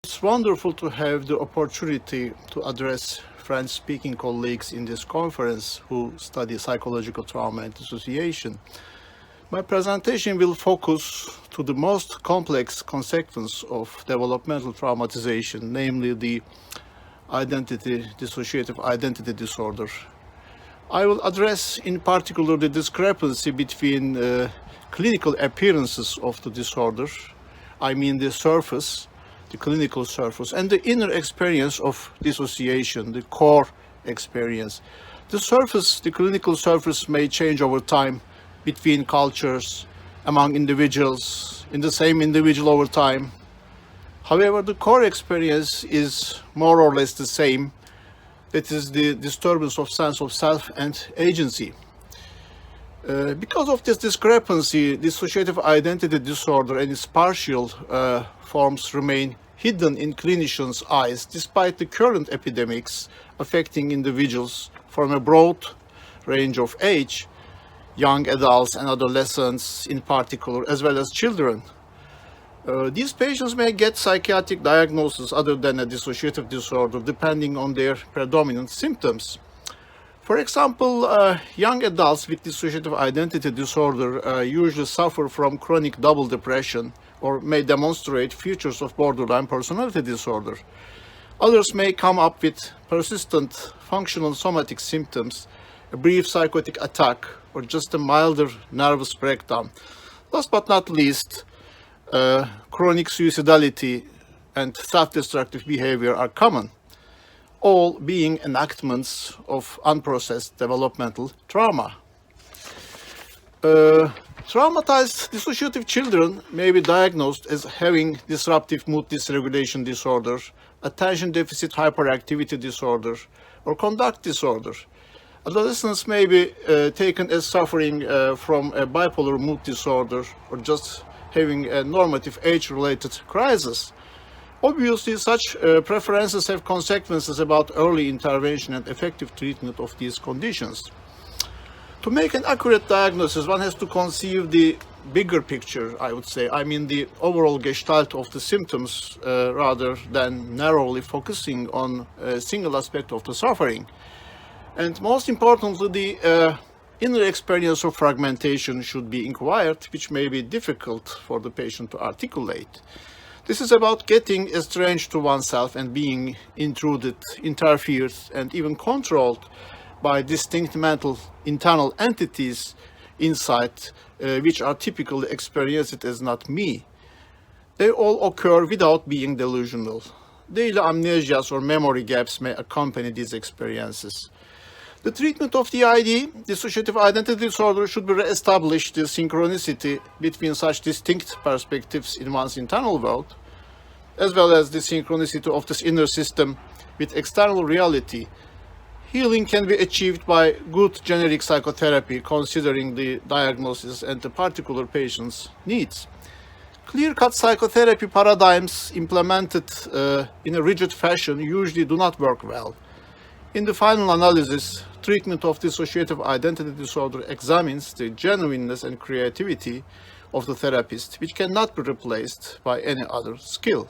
It's wonderful to have the opportunity to address French-speaking colleagues in this conference who study psychological trauma and dissociation. My presentation will focus to the most complex consequence of developmental traumatization, namely the dissociative identity disorder. I will address in particular the discrepancy between clinical appearances of the disorder, I mean the surface, the clinical surface, and the inner experience of dissociation, the core experience. The surface, the clinical surface may change over time between cultures, among individuals, in the same individual over time. However, the core experience is more or less the same. That is the disturbance of sense of self and agency. Because of this discrepancy, dissociative identity disorder and its partial forms remain hidden in clinicians' eyes, despite the current epidemics affecting individuals from a broad range of age, young adults and adolescents in particular, as well as children. These patients may get psychiatric diagnosis other than a dissociative disorder, depending on their predominant symptoms. For example, young adults with dissociative identity disorder usually suffer from chronic double depression or may demonstrate features of borderline personality disorder. Others may come up with persistent functional somatic symptoms, a brief psychotic attack, or just a milder nervous breakdown. Last but not least, chronic suicidality and self-destructive behavior are common, all being enactments of unprocessed developmental trauma. Traumatized dissociative children may be diagnosed as having disruptive mood dysregulation disorder, attention deficit hyperactivity disorder, or conduct disorder. Adolescents may be taken as suffering from a bipolar mood disorder or just having a normative age-related crisis. Obviously, such preferences have consequences about early intervention and effective treatment of these conditions. To make an accurate diagnosis, one has to conceive the bigger picture, I would say. I mean the overall gestalt of the symptoms rather than narrowly focusing on a single aspect of the suffering. And most importantly, the inner experience of fragmentation should be inquired, which may be difficult for the patient to articulate. This is about getting estranged to oneself and being intruded, interfered, and even controlled by distinct mental internal entities inside, which are typically experienced as not me. They all occur without being delusional. Daily amnesias or memory gaps may accompany these experiences. The treatment of DID, dissociative identity disorder, should be re-establish the synchronicity between such distinct perspectives in one's internal world, as well as the synchronicity of this inner system with external reality. Healing can be achieved by good generic psychotherapy, considering the diagnosis and the particular patient's needs. Clear-cut psychotherapy paradigms implemented in a rigid fashion usually do not work well. In the final analysis, treatment of dissociative identity disorder examines the genuineness and creativity of the therapist, which cannot be replaced by any other skill.